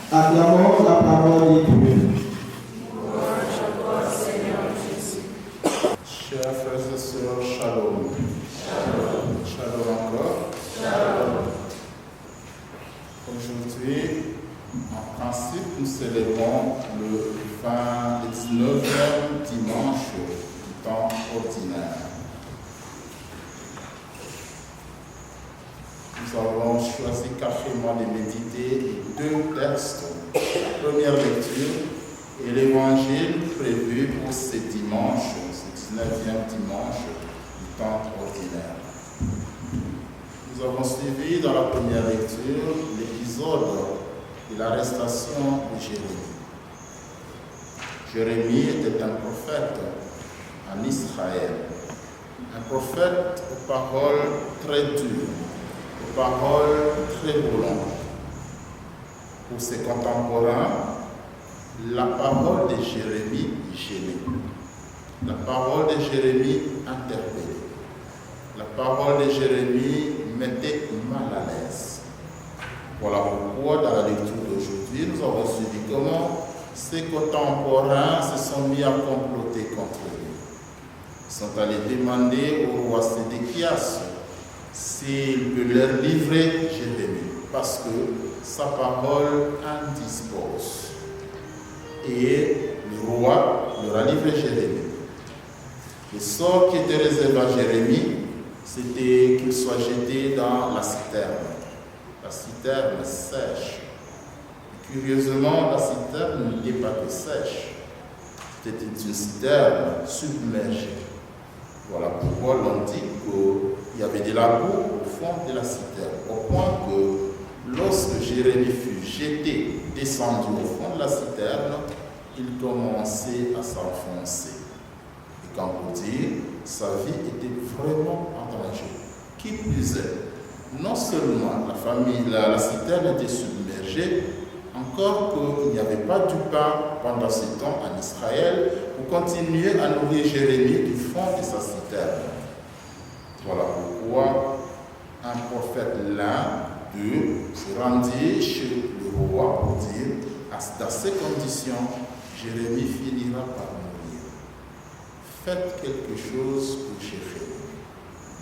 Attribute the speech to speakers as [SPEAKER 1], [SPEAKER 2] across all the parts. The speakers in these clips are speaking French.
[SPEAKER 1] Acclamons la parole de Dieu.
[SPEAKER 2] Chers frères et sœurs, shalom. Shalom encore. Aujourd'hui, en principe, nous célébrons le 19e dimanche du temps ordinaire. Nous avons choisi carrément de méditer deux textes. La première lecture et l'évangile prévu pour ce dimanche, ce 19e dimanche du temps ordinaire. Nous avons suivi dans la première lecture l'épisode de l'arrestation de Jérémie. Jérémie était un prophète en Israël, un prophète aux paroles très dures, aux paroles très violentes. Pour ses contemporains, la parole de Jérémie gênait. La parole de Jérémie interpellait. La parole de Jérémie mettait mal à l'aise. Voilà pourquoi, dans la lecture d'aujourd'hui, nous avons suivi comment ses contemporains se sont mis à comploter contre lui. Ils sont allés demander au roi Sédéchias s'il peut leur livrer Jérémie, parce que sa parole indispose. Et le roi leur a livré Jérémie. Le sort qui était réservé à Jérémie, c'était qu'il soit jeté dans la citerne. La citerne sèche. Et curieusement, la citerne n'était pas que sèche. C'était une citerne submergée. Voilà pourquoi l'on dit qu'il y avait de la boue au fond de la citerne. Au point que lorsque Jérémie fut jeté, descendu au fond de la citerne, il commençait à s'enfoncer. Et quand vous dites, sa vie était vraiment en danger. Qui plus est, non seulement la citerne était submergée, encore qu'il n'y avait pas du pain pendant ce temps en Israël pour continuer à nourrir Jérémie du fond de sa citerne. Voilà pourquoi un prophète l'un d'eux se rendit chez le roi pour dire, dans ces conditions, Jérémie finira par mourir. Faites quelque chose pour Jérémie.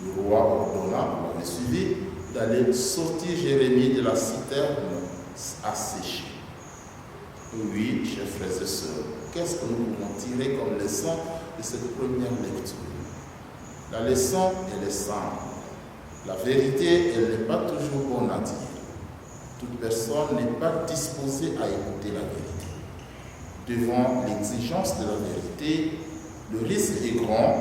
[SPEAKER 2] Le roi ordonna, vous l'avez suivi, d'aller sortir Jérémie de la citerne asséchée. Oui, chers frères et sœurs, qu'est-ce que nous pouvons tirer comme leçon de cette première lecture? La leçon, elle est simple. La vérité, elle n'est pas toujours bonne à dire. Toute personne n'est pas disposée à écouter la vérité. Devant l'exigence de la vérité, le risque est grand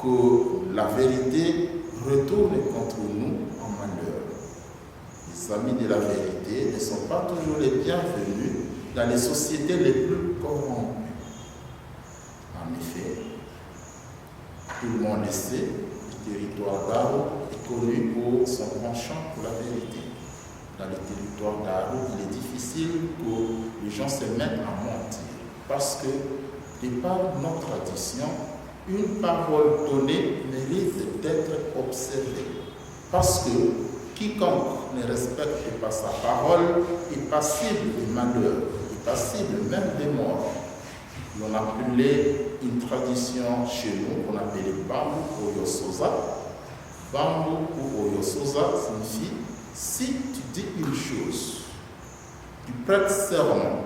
[SPEAKER 2] que la vérité retourne contre nous en malheur. Les amis de la vérité ne sont pas toujours les bienvenus dans les sociétés les plus corrompues. En effet, tout le monde le sait, le territoire d'Aro est connu pour son penchant pour la vérité. Dans le territoire d'Aro, il est difficile que les gens se mettent à mentir. Parce que, de par nos traditions, une parole donnée mérite d'être observée. Parce que quiconque ne respecte pas sa parole est passible de malheur, est passible même de mort. On appelait une tradition chez nous qu'on appelait Bambu Oyosoza. Bambu Oyosoza signifie si tu dis une chose, tu prêtes serment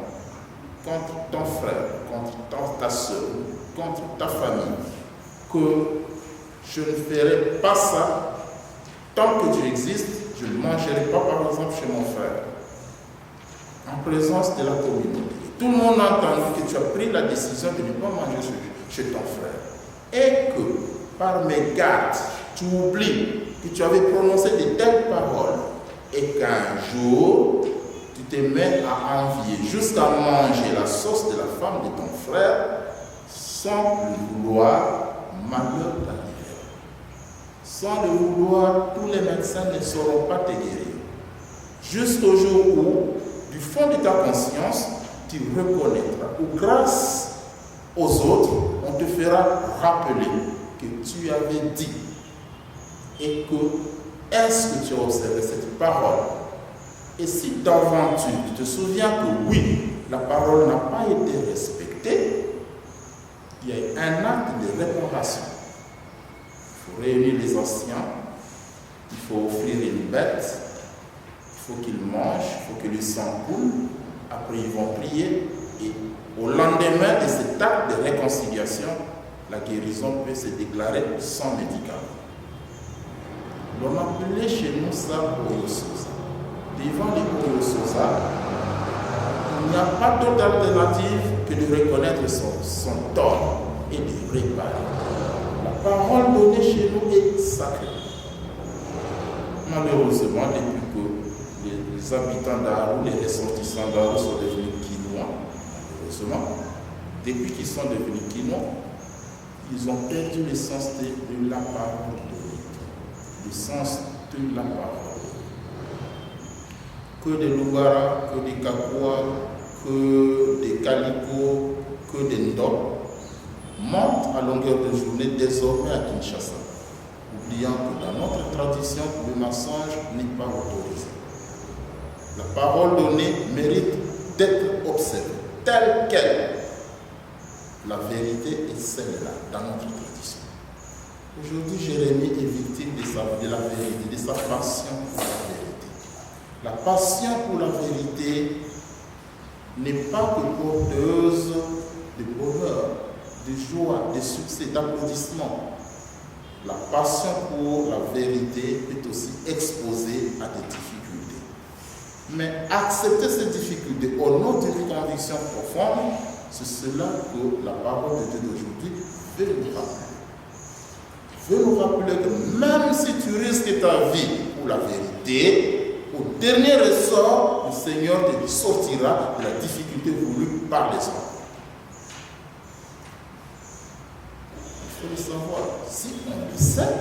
[SPEAKER 2] contre ton frère, contre ta soeur, contre ta famille, que je ne ferai pas ça tant que tu existes, je ne mangerai pas par exemple chez mon frère, en présence de la communauté. Tout le monde a entendu que tu as pris la décision de ne pas manger chez ton frère. Et que par mégarde, tu oublies que tu avais prononcé de telles paroles et qu'un jour, tu te mets à envier jusqu'à manger la sauce de la femme de ton frère sans le vouloir, malheur t'arriver. Sans le vouloir, tous les médecins ne sauront pas te guérir. Jusqu'au jour où, du fond de ta conscience, tu reconnaîtras, ou grâce aux autres, on te fera rappeler que tu avais dit et que est-ce que tu as observé cette parole Et si d'aventure tu te souviens que oui, la parole n'a pas été respectée, il y a un acte de réparation. Il faut réunir les anciens, il faut offrir une bête, il faut qu'ils mangent, il faut que le sang coule, après ils vont prier, et au lendemain de cet acte de réconciliation, la guérison peut se déclarer sans médicament. On appelait chez nous ça Oyososa. Devant les Oyososa, il n'y a pas d'autre alternative que de reconnaître son tort et de réparer. La parole donnée chez nous est sacrée. Malheureusement, depuis que les habitants d'Aru, les ressortissants d'Aru sont devenus Quinois, malheureusement, depuis qu'ils sont devenus Quinois, ils ont perdu le sens de la parole donnée. Le sens de la parole. Que des Lugara, que des Kakua, que des Kaliko, que des Ndop montent à longueur de journée désormais à Kinshasa, oubliant que dans notre tradition, le mensonge n'est pas autorisé. La parole donnée mérite d'être observée telle qu'elle. La vérité est celle-là dans notre tradition. Aujourd'hui, Jérémie est victime de la vérité, de sa passion pour la vérité. La passion pour la vérité n'est pas que porteuse de bonheur, de joie, de succès, d'applaudissements. La passion pour la vérité est aussi exposée à des difficultés. Mais accepter ces difficultés au nom d'une conviction profonde, c'est cela que la parole de Dieu d'aujourd'hui veut nous rappeler. Veut nous rappeler que même si tu risques ta vie pour la vérité, au dernier ressort, le Seigneur te sortira de la difficulté voulue par les hommes. Il faut le savoir. Si on le sait,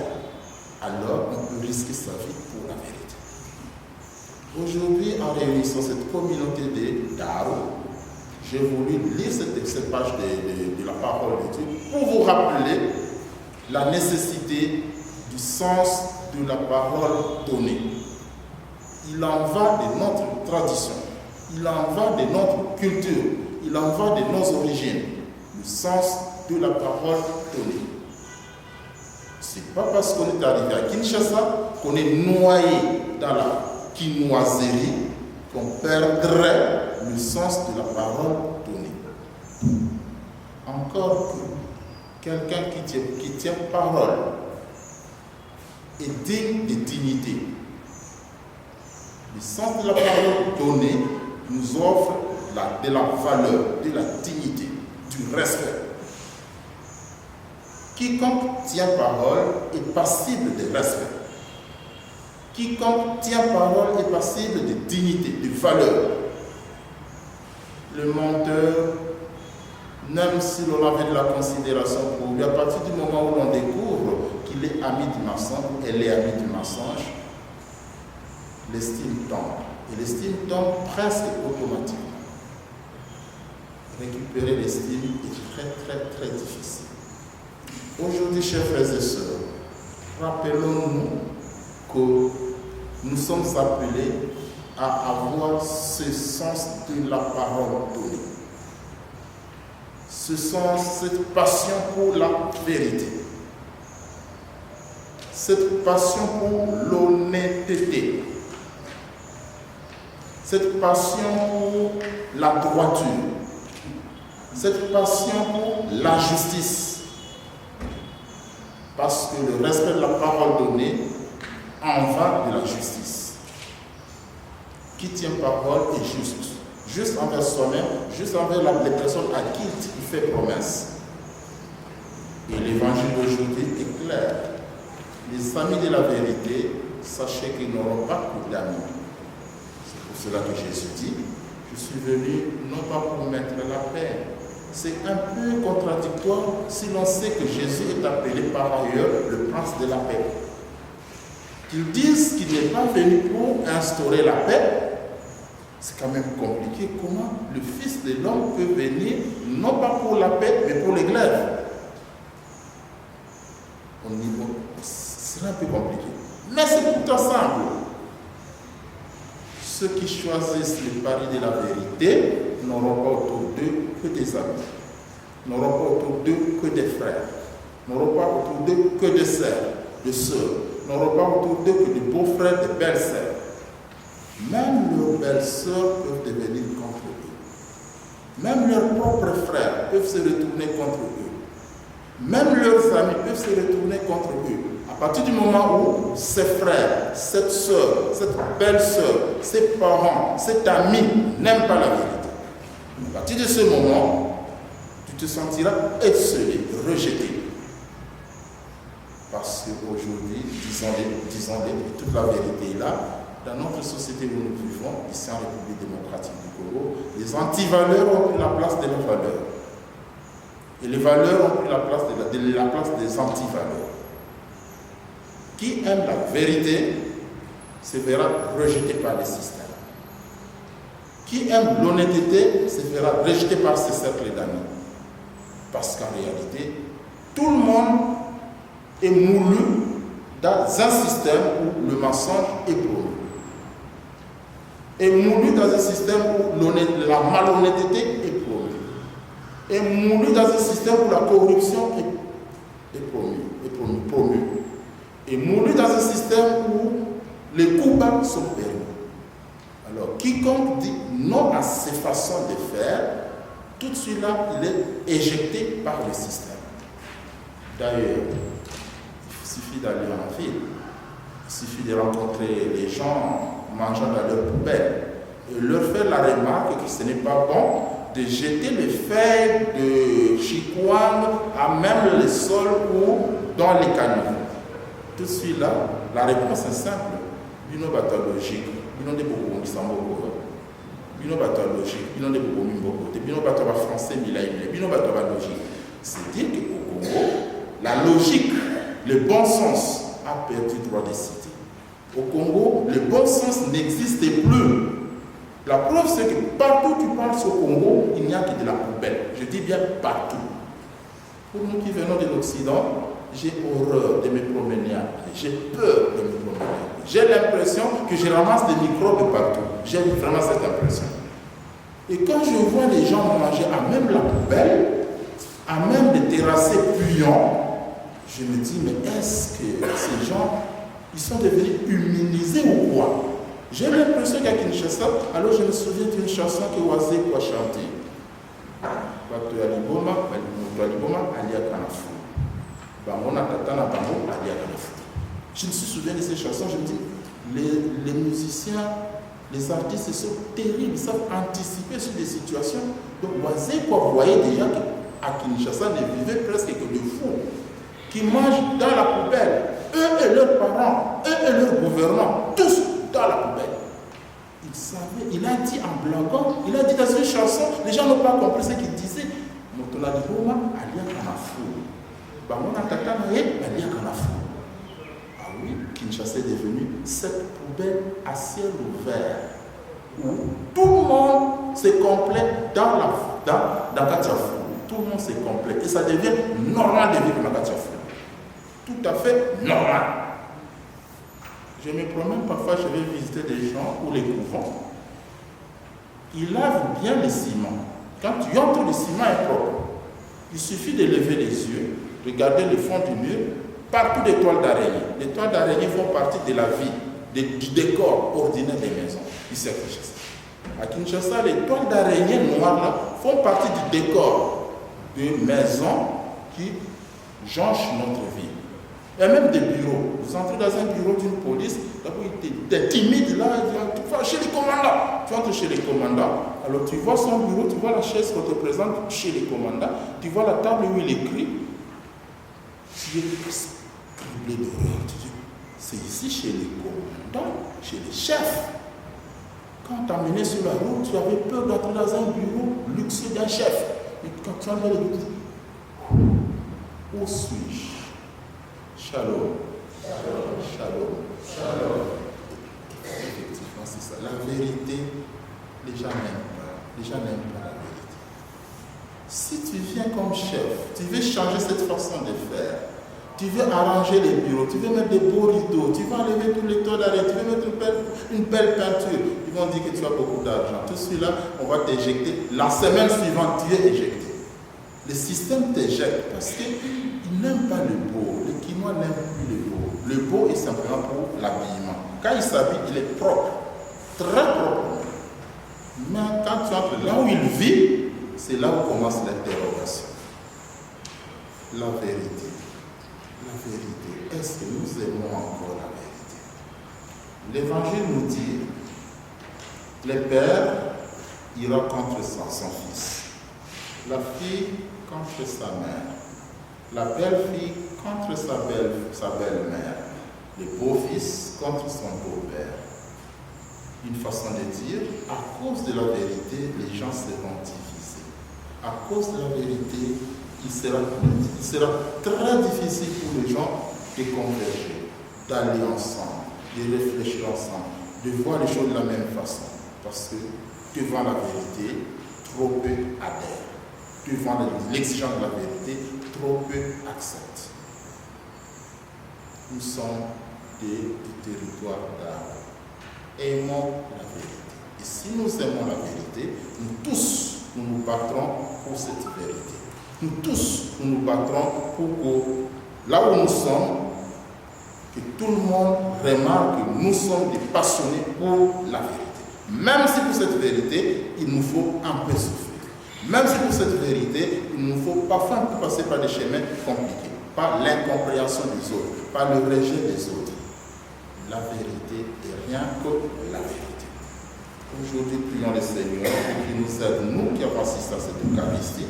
[SPEAKER 2] alors on peut risquer sa vie pour la vérité. Aujourd'hui, en réunissant cette communauté de Daro, j'ai voulu lire cette page de la parole de Dieu pour vous rappeler la nécessité du sens de la parole donnée. Il en va de notre tradition, il en va de notre culture, il en va de nos origines, le sens de la parole donnée. Ce n'est pas parce qu'on est arrivé à Kinshasa qu'on est noyé dans la quinoiserie qu'on perdrait le sens de la parole donnée. Encore que quelqu'un qui tient parole est digne de dignité. Le sens de la parole donnée nous offre de la valeur, de la dignité, du respect. Quiconque tient parole est passible de respect. Quiconque tient parole est passible de dignité, de valeur. Le menteur, même si l'on avait de la considération pour lui, à partir du moment où l'on découvre qu'il est ami du mensonge, elle est amie du mensonge, l'estime tombe. Et l'estime tombe presque automatiquement. Récupérer l'estime est très très très difficile. Aujourd'hui, chers frères et sœurs, rappelons-nous que nous sommes appelés à avoir ce sens de la parole donnée. Ce sens, cette passion pour la vérité. Cette passion pour l'honnêteté. Cette passion pour la droiture. Cette passion pour la justice. Parce que le respect de la parole donnée en va de la justice. Qui tient parole est juste. Juste envers soi-même, juste envers les personnes à qui il fait promesse. Et l'évangile d'aujourd'hui est clair. Les amis de la vérité, sachez qu'ils n'auront pas que d'amis. C'est pour cela que Jésus dit, je suis venu non pas pour mettre la paix. C'est un peu contradictoire si l'on sait que Jésus est appelé par ailleurs le prince de la paix. Qu'ils disent qu'il n'est pas venu pour instaurer la paix, c'est quand même compliqué. Comment le Fils de l'homme peut venir, non pas pour la paix, mais pour les glaives? Ce serait un peu compliqué. Mais c'est pourtant simple. ceux qui choisissent le pari de la vérité n'auront pas autour d'eux que des amis, n'auront pas autour d'eux que des frères, n'auront pas autour d'eux que des sœurs, n'auront pas autour d'eux que des beaux-frères, des belles-sœurs. Même leurs belles-sœurs peuvent devenir contre eux. Même leurs propres frères peuvent se retourner contre eux. Même leurs amis peuvent se retourner contre eux. À partir du moment où ses frères, cette sœur, cette belle-sœur, ses parents, cet ami n'aiment pas la vérité, à partir de ce moment, tu te sentiras esseulé, rejeté. Parce qu'aujourd'hui, disons-le, toute la vérité est là. Dans notre société où nous vivons, ici en République démocratique du Congo, les antivaleurs ont pris la place de leurs valeurs. Et les valeurs ont pris la place des antivaleurs. Qui aime la vérité se verra rejeté par le système. Qui aime l'honnêteté se verra rejeté par ses cercles d'amis. Parce qu'en réalité, tout le monde est moulu dans un système où le mensonge est promu. Est moulu dans un système où la malhonnêteté est promue. Est moulu dans un système où la corruption est promue. Est moulu dans un système où les coups bas sont permis. Alors, quiconque dit non à ces façons de faire, tout de suite là, il est éjecté par le système. D'ailleurs, il suffit d'aller en ville, il suffit de rencontrer les gens mangeant dans leur poubelle et leur faire la remarque que ce n'est pas bon de jeter les feuilles de chikwang à même le sol ou dans les canaux. Tout de suite là, la réponse est simple. Bino bathologique, bino de beaucoup misamboko, bino bathologique, bino de beaucoup mimboko, bino bathoba français milaïmile, bino bathoba logique. C'est-à-dire qu'au Congo, la logique, le bon sens a perdu droit de cité. Au Congo, le bon sens n'existe plus. La preuve, c'est que partout où tu passes au Congo, il n'y a que de la poubelle. Je dis bien partout. Pour nous qui venons de l'Occident, j'ai horreur de me promener à pied. J'ai peur de me promener à pied. J'ai l'impression que je ramasse des microbes partout. J'ai vraiment cette impression. Et quand je vois les gens manger à même la poubelle, à même des terrassés puants, je me dis, mais est-ce que ces gens, ils sont devenus immunisés ou quoi? J'ai l'impression qu'à Kinshasa, alors je me souviens d'une chanson que Oazé a chantée. Bato ya liboma, alia kanafu. Bamona tatana bango, alia kanafu. Je me souviens de ces chansons, je me dis, les musiciens, les artistes sont terribles, ils savent anticiper sur des situations. Donc Oazé, vous voyez déjà qu'à Kinshasa, ne vivaient presque que des fous qui mangent dans la poubelle. Eux et leurs parents, eux et leurs gouvernants, tous dans la poubelle. Il savait, il a dit en blaguant, il a dit dans une chanson, les gens n'ont pas compris ce qu'il disait. Motonaliboma, alia kanafu. Bamona tatanaye, alia kanafu. Ah oui, Kinshasa est devenu cette poubelle à ciel ouvert où tout le monde se complète dans Katiafou. Tout le monde se complète. Et ça devient normal de vivre dans Katiafou. Tout à fait normal. Je me promène parfois, je vais visiter des gens ou les couvents. Ils lavent bien le ciment. Quand tu entres, le ciment est propre. Il suffit de lever les yeux, regarder le fond du mur, partout des toiles d'araignée. Les toiles d'araignée font partie de la vie, du décor ordinaire des maisons. Ici à Kinshasa. À Kinshasa, les toiles d'araignée noires là, font partie du décor des maisons qui jonchent notre vie. Il y a même des bureaux. Vous entrez dans un bureau d'une police, d'abord il est timide là, tu vas chez les commandants. Tu entres chez les commandants, alors tu vois son bureau, tu vois la chaise qu'on te présente chez les commandants, tu vois la table où il écrit. Tu es criblé d'horreur. Tu dis, c'est ici chez les commandants, chez les chefs. Quand on t'a mené sur la route, tu avais peur d'entrer dans un bureau luxueux d'un chef. Et quand tu entres dans le bureau, où suis-je? Shalom. Shalom. Shalom. Shalom. Effectivement, c'est ça. La vérité, les gens n'aiment pas. Les gens n'aiment pas la vérité. Si tu viens comme chef, tu veux changer cette façon de faire, tu veux arranger les bureaux, tu veux mettre des beaux rideaux, tu veux enlever tous les toits d'arrêt, tu veux mettre une belle peinture, ils vont dire que tu as beaucoup d'argent. Tout celui-là, on va t'éjecter. La semaine suivante, tu es éjecté. Le système t'éjecte parce qu'il n'aime pas le beau. Le Quinois n'aime plus le beau. Le beau est simplement pour l'habillement. Quand il s'habille, il est propre. Très propre. Mais quand tu entres là où il vit, c'est là où commence l'interrogation. La vérité. La vérité. Est-ce que nous aimons encore la vérité? L'évangile nous dit, le père ira contre son fils, la fille contre sa mère, la belle-fille contre sa belle-mère, le beau-fils contre son beau-père. Une façon de dire, à cause de la vérité, les gens seront divisés. À cause de la vérité, il sera très difficile pour les gens de converger, d'aller ensemble, de réfléchir ensemble, de voir les choses de la même façon. Parce que devant la vérité, trop peu adhèrent. Devant l'exigence de la vérité, trop peu acceptent. Nous sommes du territoire d'art. Aimons la vérité. Et si nous aimons la vérité, nous tous, nous battrons pour cette vérité. Nous tous, nous battrons pour que, là où nous sommes, que tout le monde remarque que nous sommes des passionnés pour la vérité. Même si pour cette vérité, il nous faut un peu souffrir. Même si pour cette vérité, il nous faut parfois passer par des chemins compliqués, par l'incompréhension des autres, par le rejet des autres. La vérité est rien que la vérité. Aujourd'hui, prions le Seigneur pour qu'il nous aide, nous qui avons assisté à cette Eucharistie,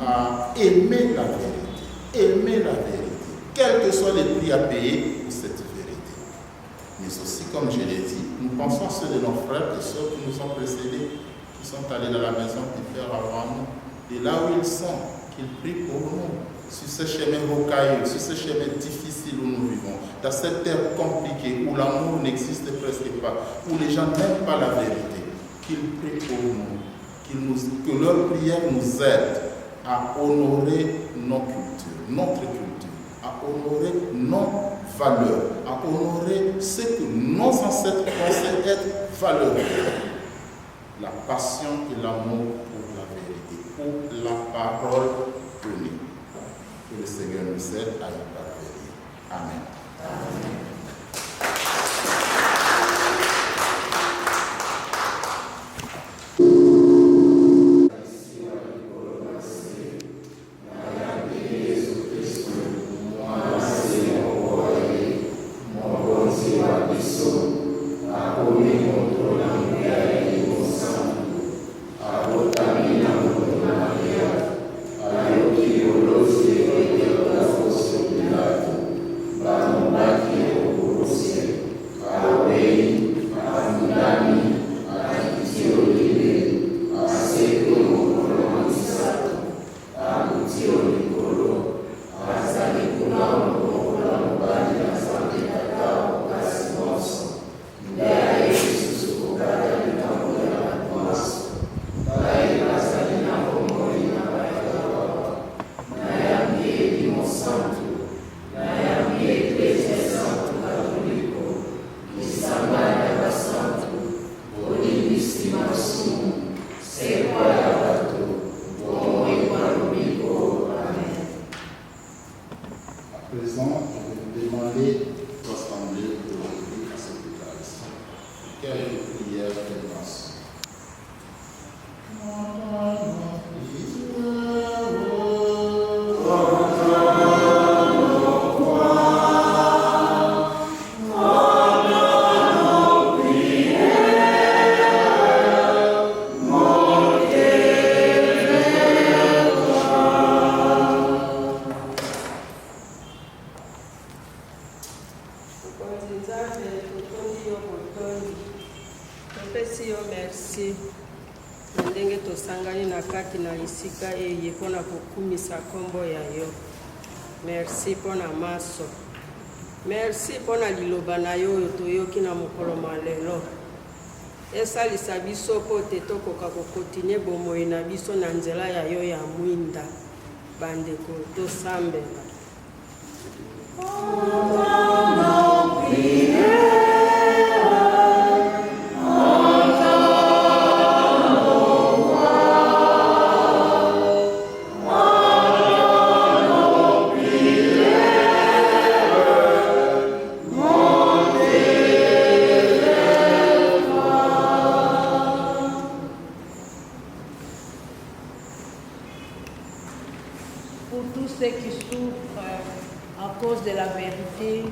[SPEAKER 2] à aimer la vérité. Aimer la vérité, quels que soient les prix à payer pour cette vérité. Mais aussi, comme je l'ai dit, nous pensons à ceux de nos frères et sœurs qui nous ont précédés, qui sont allés dans la maison du Père avant nous, et là où ils sont, qu'ils prient pour nous, sur ce chemin rocailleux, sur ce chemin difficile où nous vivons, dans cette terre compliquée où l'amour n'existe presque pas, où les gens n'aiment pas la vérité, qu'ils prient pour nous, que leur prière nous aide à honorer nos cultures, notre culture, à honorer nos valeurs, à honorer ce que nos ancêtres pensaient être valeureux. La passion et l'amour pour la vérité, pour la parole donnée. Que le Seigneur nous aide à y parvenir. Amen. Amen.
[SPEAKER 3] Merci pour la maso. Merci pour la liloba na yo toyoki na mokolo malelo. Esa lisabiso po tetoko kako continuer bomoi na biso na nzela ya yo ya mwinda. Bandeko to sambela. Oh,
[SPEAKER 4] pour tous ceux qui souffrent à cause de la vérité.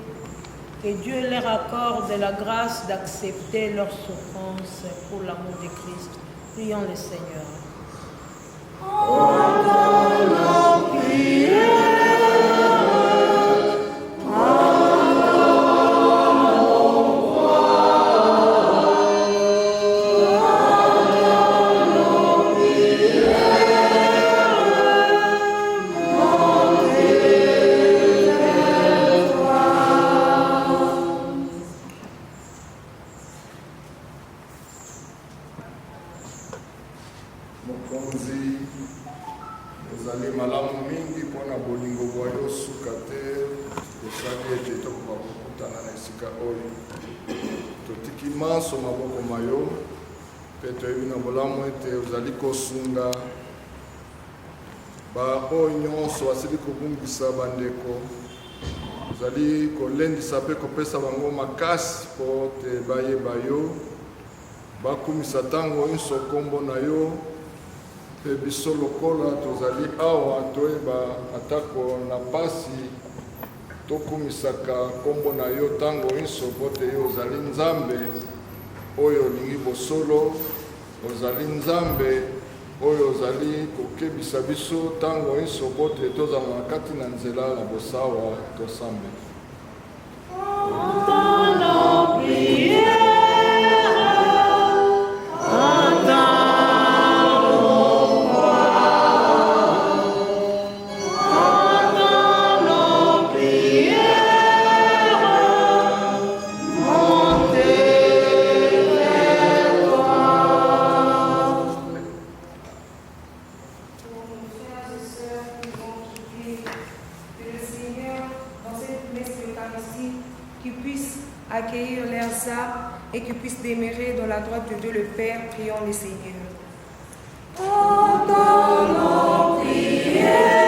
[SPEAKER 4] Que Dieu leur accorde la grâce d'accepter leur souffrance pour l'amour de Christ. Prions le Seigneur.
[SPEAKER 2] Mokonzi, ezali malamu mingi mpona bolingo bwa yo suka te esali ete tokoka kokutana na esika oyo. Totiki manso maboko ma yo mpe toyebi na bolamu ete ozali kosunga baoyo nyonso basili kobungisa bandeko, ozali kolendisa mpe kopesa bango makasi mpo te bayeba yo, bakumisa ntango nyonso kombo na yo. Mpe biso lokola tozali awa toyeba atako na pasi tokumisaka kombo na yo ntango nyonso mpo te yo ozali Nzambe oyo olingi bosolo, ozali Nzambe oyo ozali kokebisa biso ntango nyonso mpo te tozala na kati na nzela na bosawa tosambe.
[SPEAKER 5] Accueillir leurs âmes et qu'ils puissent demeurer dans la droite de Dieu le Père, prions le Seigneur. Entends nos prières.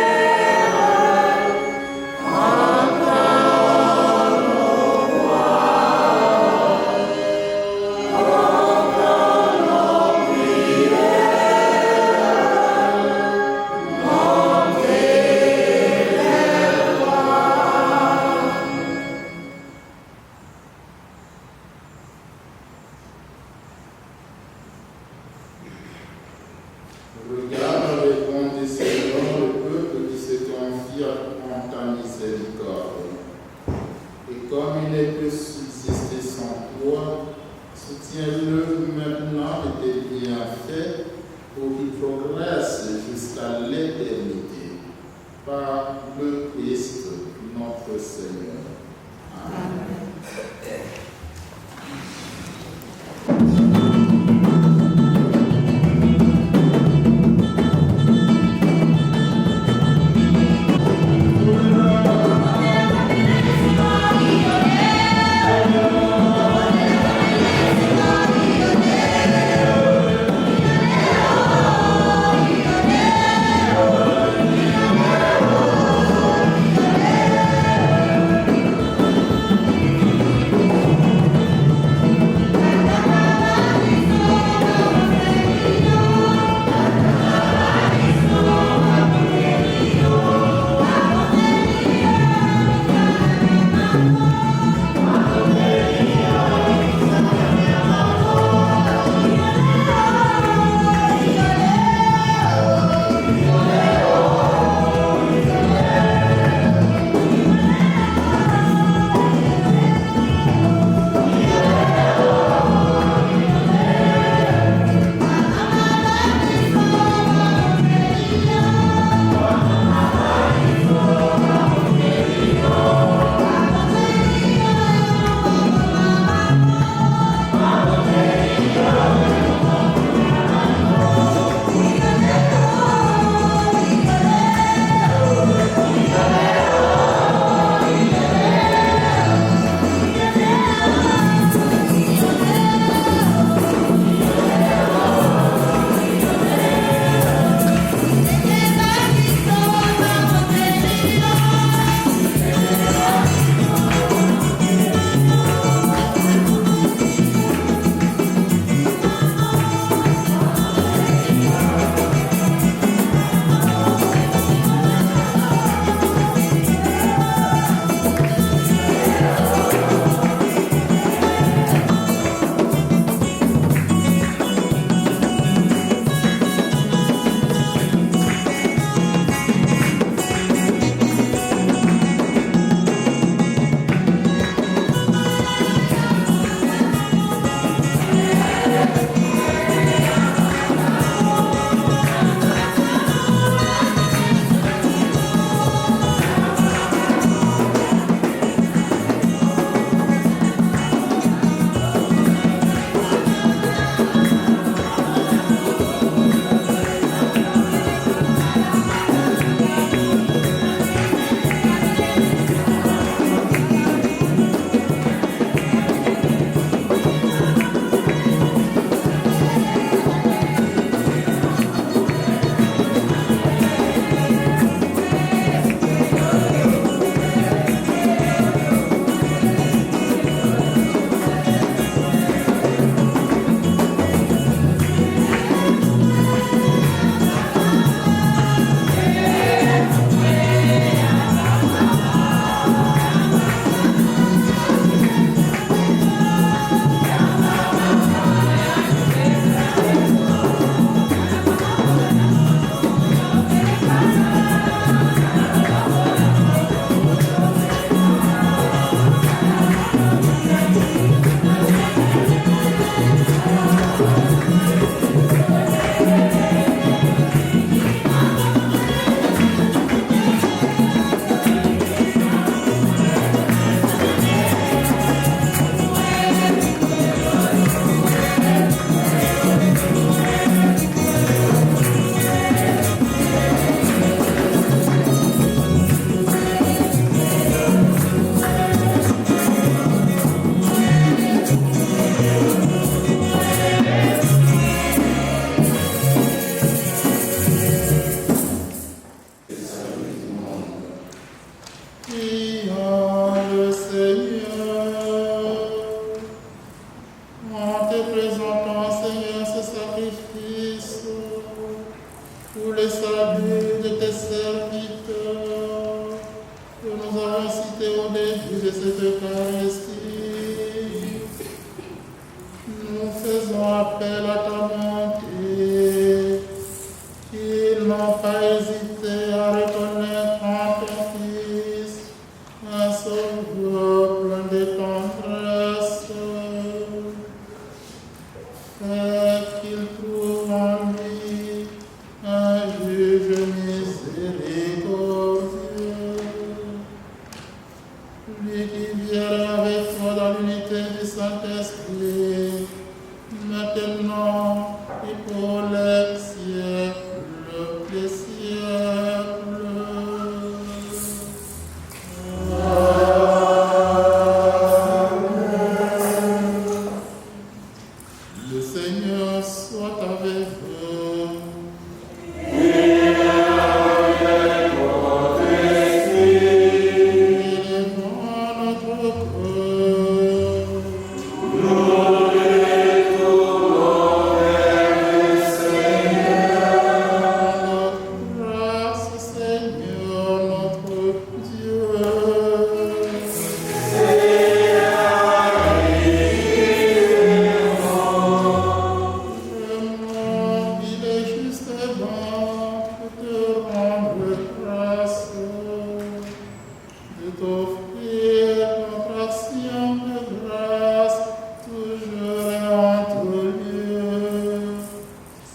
[SPEAKER 2] Regarde avec condescendant le peuple qui se confie en ta miséricorde. Et comme il ne peut subsister sans toi, soutiens-le maintenant de tes bienfaits pour qu'il progresse jusqu'à l'éternité. Par le Christ, notre Seigneur. Amen.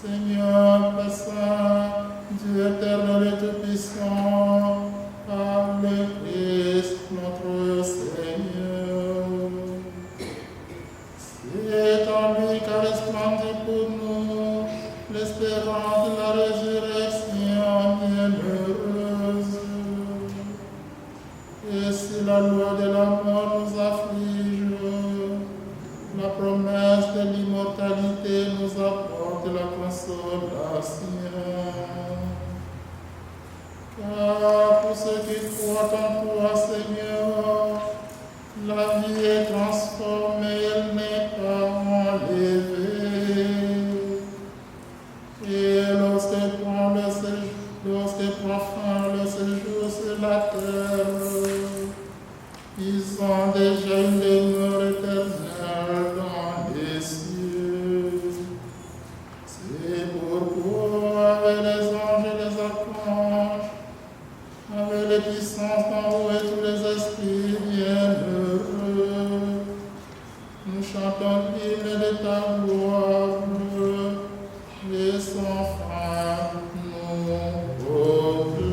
[SPEAKER 2] Seigneur, Père Saint, Dieu éternel et tout-puissant, par le Christ notre Seigneur. C'est en lui qu'a resplendi pour nous l'espérance de la résurrection bienheureuse. Et si la loi de la mort nous afflige, la promesse de l'immortalité nous apporte la consolation. Car pour ceux qui croient en toi, Seigneur, la vie est transformée, elle n'est pas enlevée. Et lorsque prend fin le séjour sur la terre, ils ont déjà une demeure éternelle dans les cieux. C'est pourquoi avec les anges et les archanges, avec les puissances d'en haut et tous les esprits bienheureux, nous chantons l'hymne de ta gloire, et sans fin nous proclamons.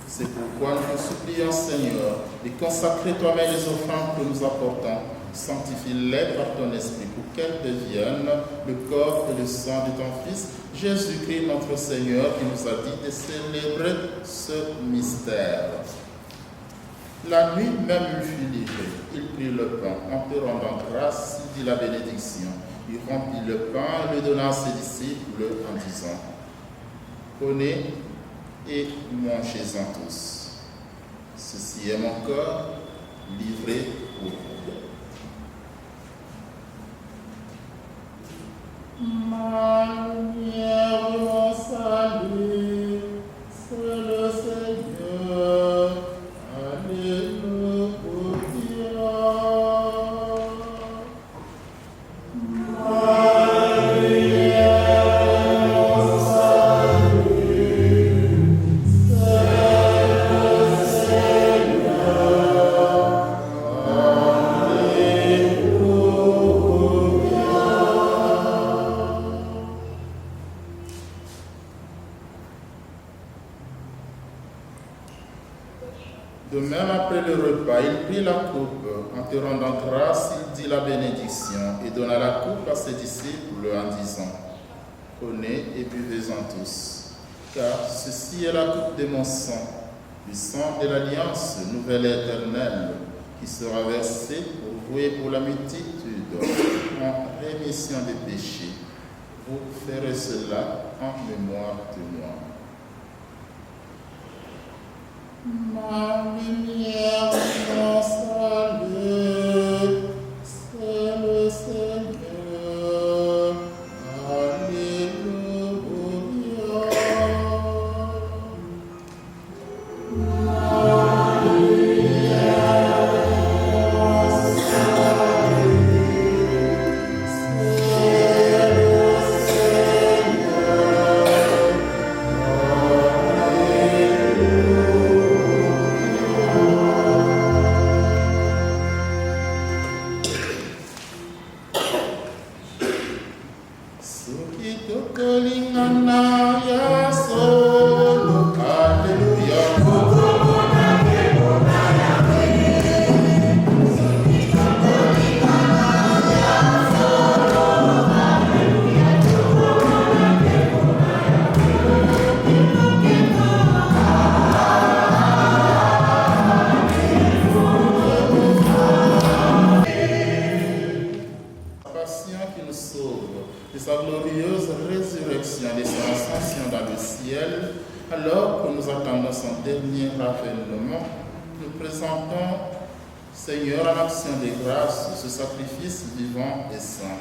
[SPEAKER 6] C'est pourquoi nous te supplions, Seigneur, de consacrer toi-même les offrandes que nous apportons,
[SPEAKER 2] Sanctifie-les par ton esprit pour qu'elles deviennent le corps et le sang de ton Fils, Jésus-Christ notre Seigneur, qui nous a dit de célébrer ce mystère. La nuit même il fut livré, il prit le pain, en te rendant grâce, il dit la bénédiction. Il rompit le pain et le donna à ses disciples en disant, prenez et mangez-en tous. Ceci est mon corps livré pour vous. Ma lumière, mon salut, c'est le Seigneur. Alléluia. Ma lumière, mon salut, c'est le Seigneur. De même, après le repas, il prit la coupe, en te rendant grâce, il dit la bénédiction et donna la coupe à ses disciples en disant, prenez et buvez-en tous, car ceci est la coupe de mon sang, du sang de l'alliance nouvelle et éternelle, qui sera versée pour vous et pour la multitude en rémission des péchés. Vous ferez cela en mémoire de moi. Ma lumière, mon salut, c'est le Seigneur. Alléluia. Ma lumière, mon salut, c'est le Seigneur. De sa glorieuse résurrection et son ascension dans le ciel, alors que nous attendons son dernier avènement, nous présentons, Seigneur, en action de grâce, ce sacrifice vivant et saint.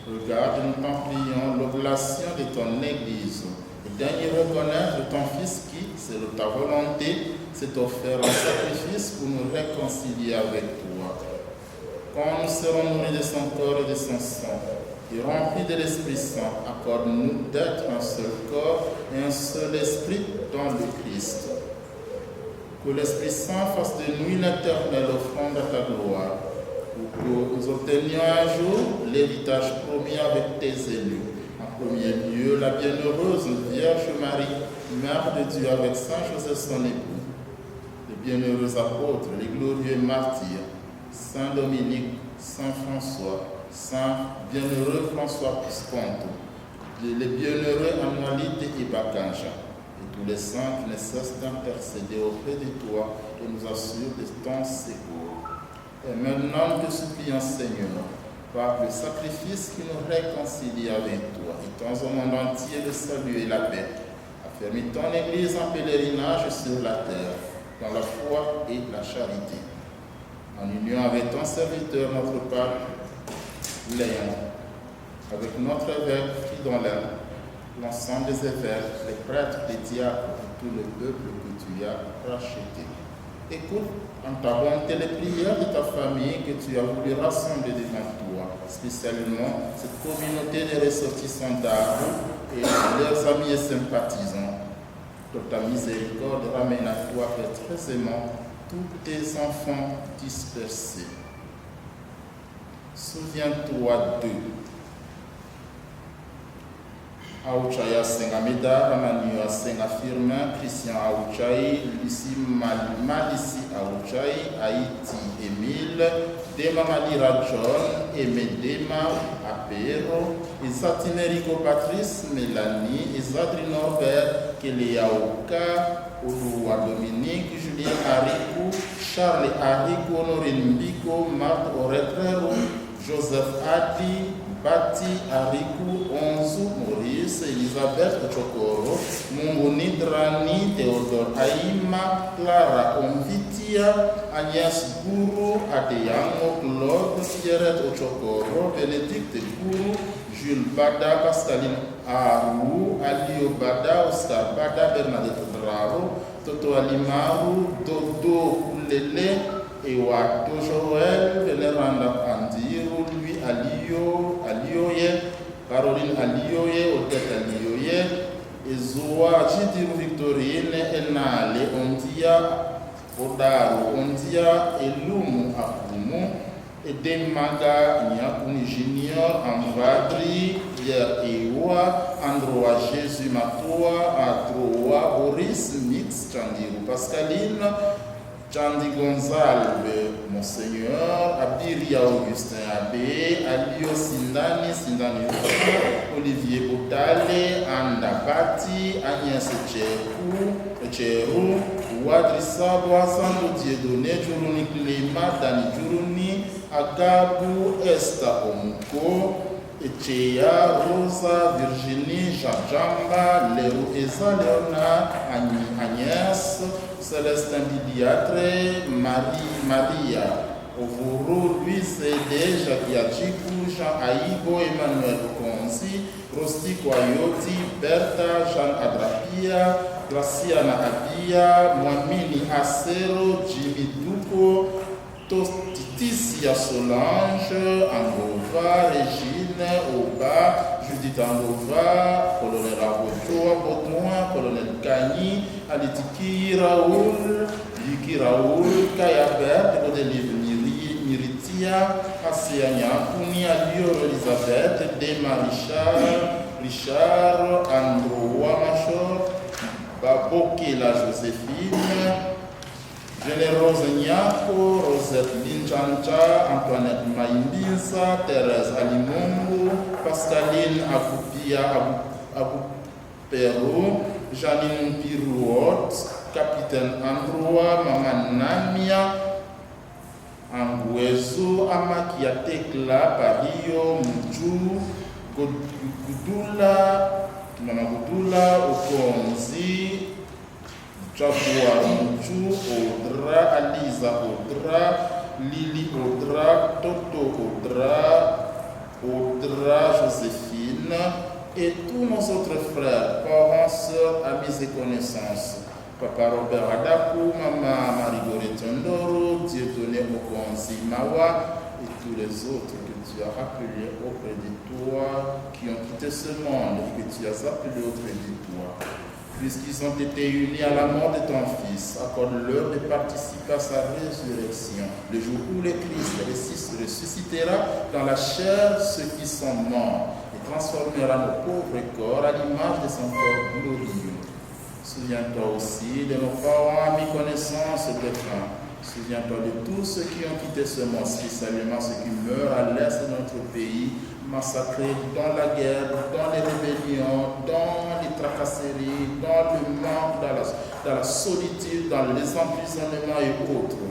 [SPEAKER 2] Regarde, nous t'en prions, l'oblation de ton Église, et daigne reconnaître ton Fils qui, selon ta volonté, s'est offert en sacrifice pour nous réconcilier avec toi. Quand nous serons nourris de son corps et de son sang, et remplis de l'Esprit Saint, accorde-nous d'être un seul corps et un seul esprit dans le Christ. Que l'Esprit Saint fasse de nous une éternelle offrande à ta gloire, pour que nous obtenions un jour l'héritage promis avec tes élus. En premier lieu, la bienheureuse Vierge Marie, Mère de Dieu avec Saint Joseph son époux, les bienheureux apôtres, les glorieux martyrs, Saint Dominique, Saint François, Saint bienheureux François Pisconto, les bienheureux Anualite et Bakanja, et tous les saints qui ne cessent d'intercéder auprès de toi et nous assurent de ton secours. Et maintenant, nous te supplions, Seigneur, par le sacrifice qui nous réconcilie avec toi, et tends au monde entier le salut et la paix. Affermis ton Église en pèlerinage sur la terre, dans la foi et la charité. En union avec ton serviteur, notre Pape, Léon, avec notre évêque Fridolin, l'ensemble des évêques, les prêtres, les diacres et tout le peuple que tu as racheté. Écoute en ta bonté les prières de ta famille que tu as voulu rassembler devant toi, spécialement cette communauté de ressortissants d'Arles et leurs amis et sympathisants. Que ta miséricorde ramène à toi, Père très aimant, tous tes enfants dispersés. Souviens-toi d'eux. Aouchaya Sengameda, Ramanio Senga Firmin, Christian Aouchai, Lucie Malissi Aouchai, Haïti Émile, Dema Malira John et Medema Apero, Isatinerico Patrice Mélanie, Isadri Norbert, Kelea Oka, Oloua Dominique, Julien Haricou, Charles Haricou, Honorine Mbiko, Marthe Oretrero, Joseph Adi, Bati Haricou, Onzu Maurice, Elisabeth Chokoro, Munguni Drani, Théodore Aïma, Clara Omvitia, Agnès Gourou, Adeyango, Claude, Pierrette Ochokoro, Bénédicte Gourou, Jules Bada, Pascaline Arou, Alio Bada, Oscar Bada, Bernadette Draro, Toto Alimaru, Dodo Koulele, Ewato Joël, Veneranda Andiru, Louis Alioye, Caroline Alioye, Odette Alioye, Ezoa Chidiru Victorine, Enale, Ondia, Odaru, Ondia, Elumu Akumu, Edemaga Nyakuni Junior, Amvadri, Pierre Ewa, Androa Jésus Matoa, Adroa, Boris Mix, Chandiru Pascaline, Chandi Gonzalve, Monseigneur, Abiria Augustin Abbé, Alio Sindani, Olivier Boutale, Anda Bati, Agnès Tcherou, Wadrissa Boissando Dieudonné, Djuruni Cléma, Dani Djuruni, Agabu, Esta Omuko, Echea, Rosa, Virginie, Jajamba, Leru Eza, Léonard, Agnès, Célestin Didiatre, Maria, Ovuru, Louis Cédé, Jacques Yachikou, Jean Aïbo, Emmanuel Konzi, Rosti Kwayoti, Bertha, Jean Adrapia, Graciana Abia, Mwamini Asero, Jimmy Duko, Titia Solange, Angova, Régine, Oba, Judith Angova, Colonel Abotoa, Botoin, Colonel Kani, Alitiki Raoul, Yiki Raoul, Kayabert, Godelive Miritia, Asianya, Puni, Alio, Elisabeth, Dema Richard, Androa Machor, Baboke la Joséphine, Générose Nyako, Rosette Linchancha, Antoinette Maïmbinsa, Thérèse Alimongo, Pascaline Akupia Abupero, Janine Pirouot, Capitaine Androa, Maman Namia, Angouezo, Amakia Tekla, Pario, Mujou, Mama Gudula, Okonzi, Jabua Muju, Odra, Aliza Odra, Lili Odra, Toto Odra, Joséphine, et tous nos autres frères, parents, sœurs, amis et connaissances. Papa Robert Adakou, Maman Marie-Goré Tondoro, Dieudonné Okonzi Mawa, et tous les autres que tu as rappelés auprès de toi, qui ont quitté ce monde, que tu as appelés auprès de toi. Puisqu'ils ont été unis à la mort de ton Fils, accorde-leur de participer à sa résurrection, le jour où le Christ ressuscitera dans la chair ceux qui sont morts et transformera nos pauvres corps à l'image de son corps glorieux. Souviens-toi aussi de nos parents, amis, connaissances, défunts. Souviens-toi de tous ceux qui ont quitté ce monde, spécialement ceux qui meurent à l'est de notre pays, massacrés dans la guerre, dans les rébellions, dans les tracasseries, dans le manque, dans la solitude, dans les emprisonnements et autres,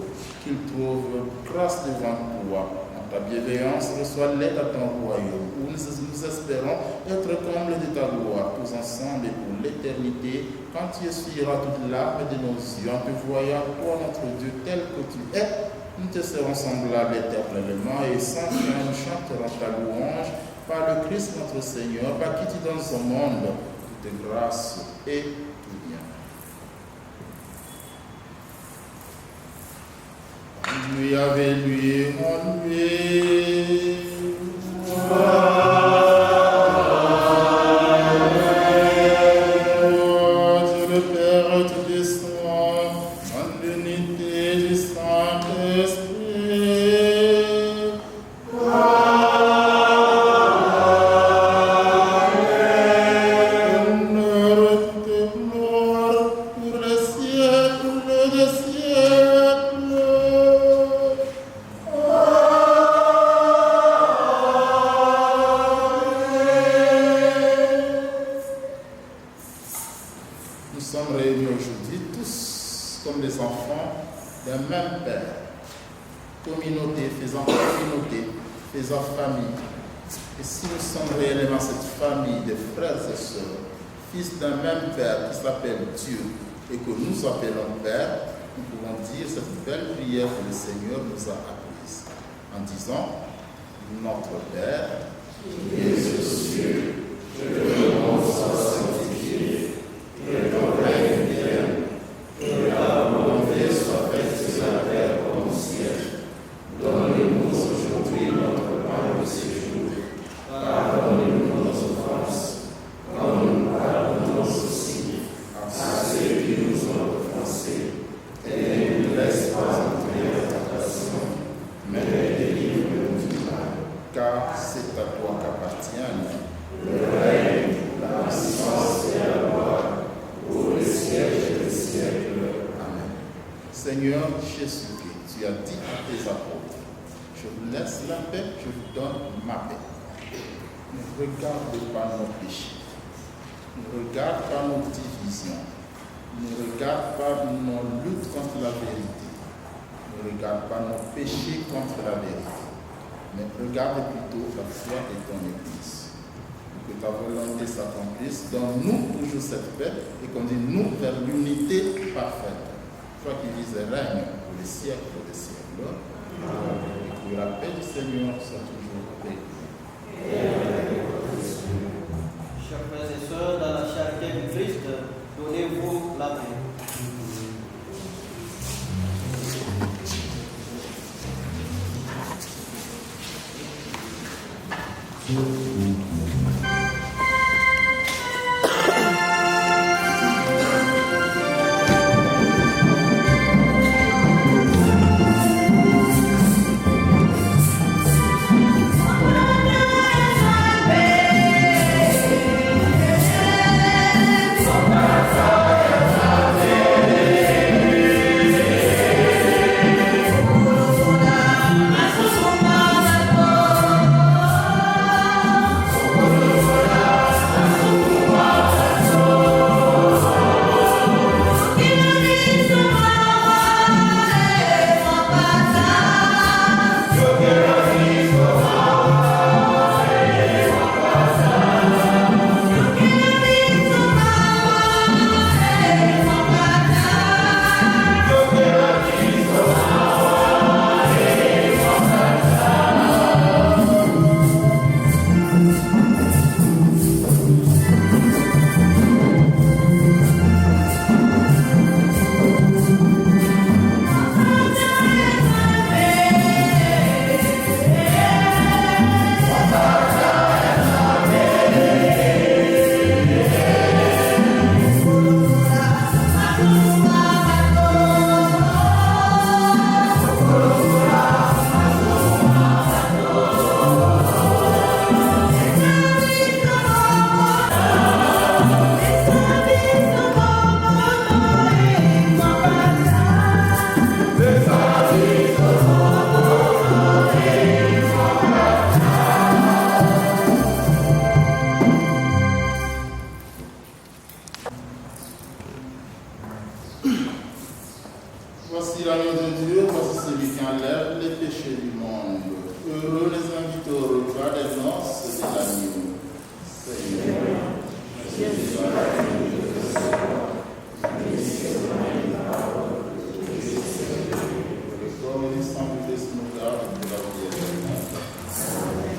[SPEAKER 2] qu'ils trouvent grâce devant toi. Ta bienveillance reçoit l'aide à ton royaume, où nous espérons être comblés de ta gloire, tous ensemble et pour l'éternité, quand tu essuieras toute larme de nos yeux, en te voyant, toi notre Dieu, tel que tu es, nous te serons semblables éternellement, et sans fin nous chanterons ta louange, par le Christ notre Seigneur, par qui tu donnes au monde toute grâce et tout bien. Lui avait lui mon lui. Dieu le Père Tout-Puissant, en l'unité du Saint-Esprit. Pour les siècles des siècles. Nous sommes réunis aujourd'hui tous comme des enfants d'un même Père. Communauté, faisant communauté, faisant famille. Et si nous sommes réellement cette famille de frères et sœurs, fils d'un même Père qui s'appelle Dieu et que nous appelons Père, nous pouvons dire cette belle prière que le Seigneur nous a apprise en disant: Notre Père, qui es aux cieux, que ton nom soit sanctifié, que ton règne vienne, que ta volonté soit faite sur la terre comme au ciel. Donne-nous aujourd'hui notre pain de ce jour. Pardonne-nous nos offenses, comme nous pardonnons aussi à ceux qui nous ont offensés. Et ne nous laisse pas entrer en tentation, mais délivre-nous du mal. Car c'est à toi qu'appartiennent le règne, la puissance et la gloire pour les siècles des siècles. Amen. Seigneur Jésus-Christ, tu as dit à tes apôtres: je vous laisse la paix, je vous donne ma paix. Ne regarde pas nos péchés, ne regarde pas nos divisions, ne regarde pas nos luttes contre la vérité, ne regarde pas nos péchés contre la vérité, mais regarde plutôt la foi de ton Église. Que ta volonté s'accomplisse, donne-nous toujours cette paix et conduis-nous vers l'unité parfaite. Toi qui vis et règne pour les siècles des siècles. Amen. Et que la paix du Seigneur soit toujours avec vous.
[SPEAKER 6] Chers frères et sœurs, dans la charité du Christ, donnez-vous la main.
[SPEAKER 2] Voici l'agneau de Dieu, voici celui qui enlève les péchés du monde. Heureux les invités au repas des noces de l'agneau. Seigneur, je suis à le corps et le sang du Christ nous garde de la vie éternelle.
[SPEAKER 7] Amen.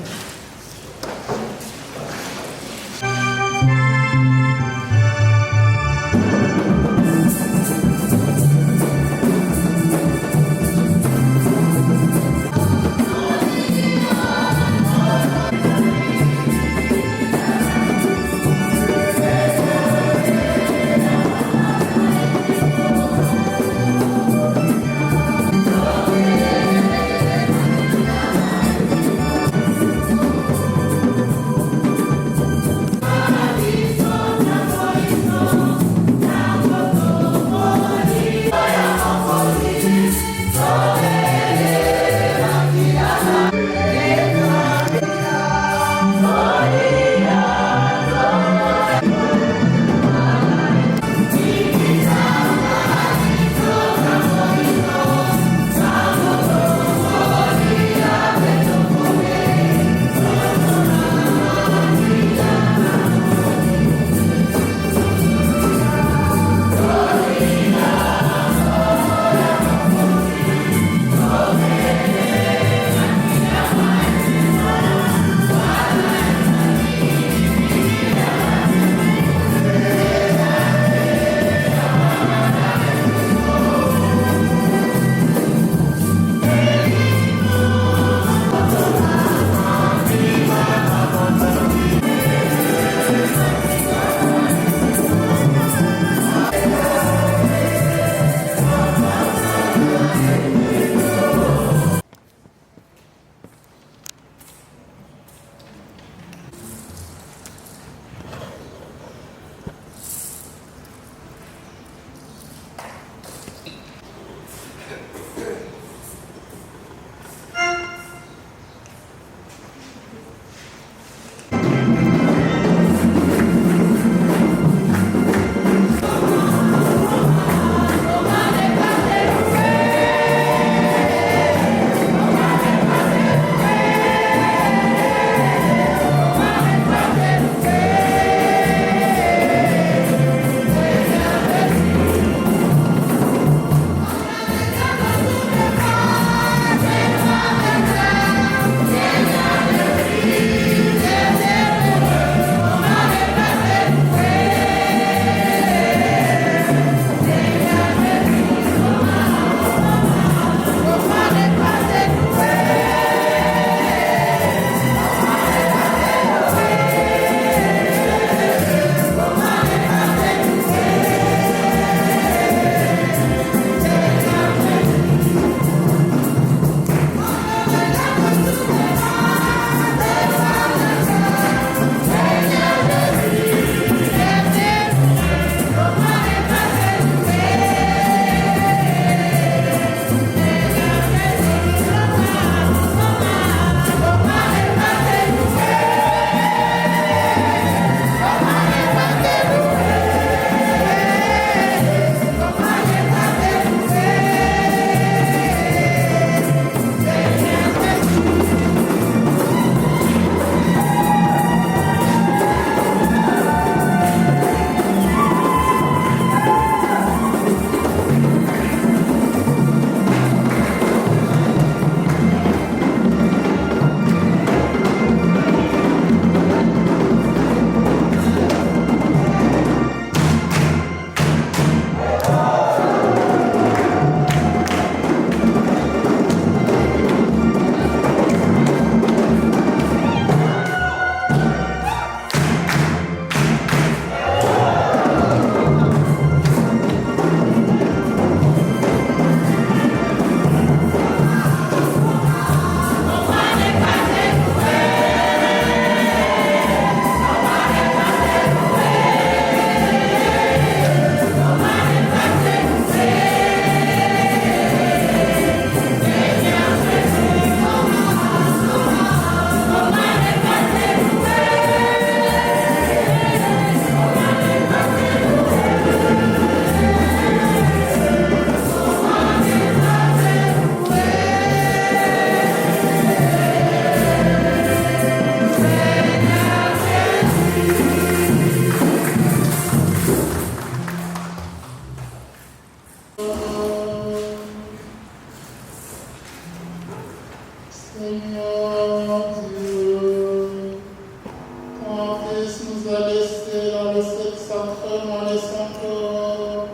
[SPEAKER 2] dans les centres,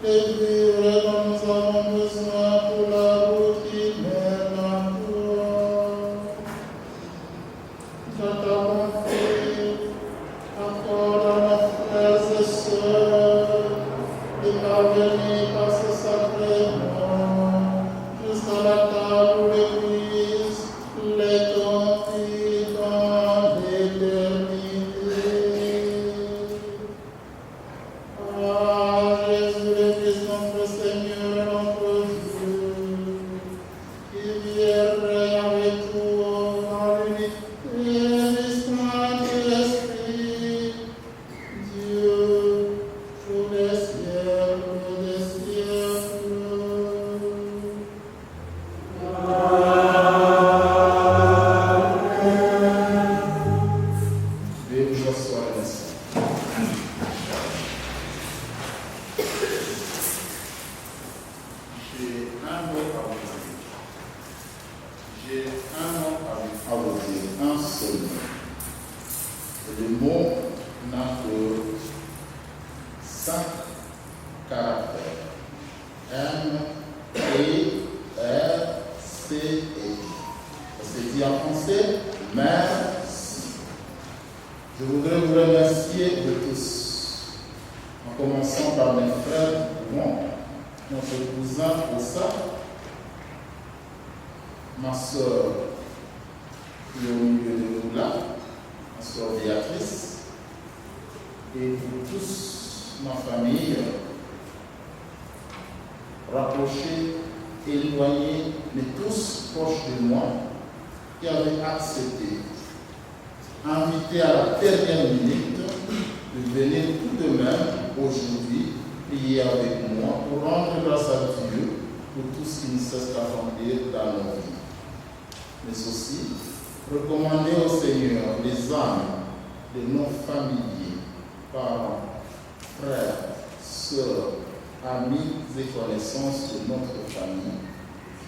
[SPEAKER 2] les vivres dont nous avons besoin pour la route qui mène à toi. Dans ta bonté, accorde à nos frères et sœurs de parvenir par ce sacrement jusqu'à la table où l'Église les conduit dans l'éternité. Ah, Jésus le Christ, notre Seigneur, notre Dieu, qui vient règne avec toi dans l'unité du Saint-Esprit, Dieu, pour les siècles des siècles. Dieu vous reçoit l'instant. J'ai un mot à vous dire. J'ai un mot à vous dire, un seul mot. Et le mot n'a que 5 caractères. M, E, R, C, E. C'est dit en français, merci. Je voudrais vous remercier de tous, en commençant par mes frères Bon, notre cousin Ossa, ma soeur qui est au milieu de nous là, ma soeur Béatrice, et vous tous, ma famille, rapprochés, éloignés, mais tous proches de moi, qui avaient accepté, invités à la dernière minute, de venir tout de même aujourd'hui prier avec moi pour rendre grâce à Dieu pour tout ce qui nous cesse d'accomplir dans nos vies. Mais aussi, recommander au Seigneur les âmes de nos familiers, parents, frères, sœurs, amis et connaissances de notre famille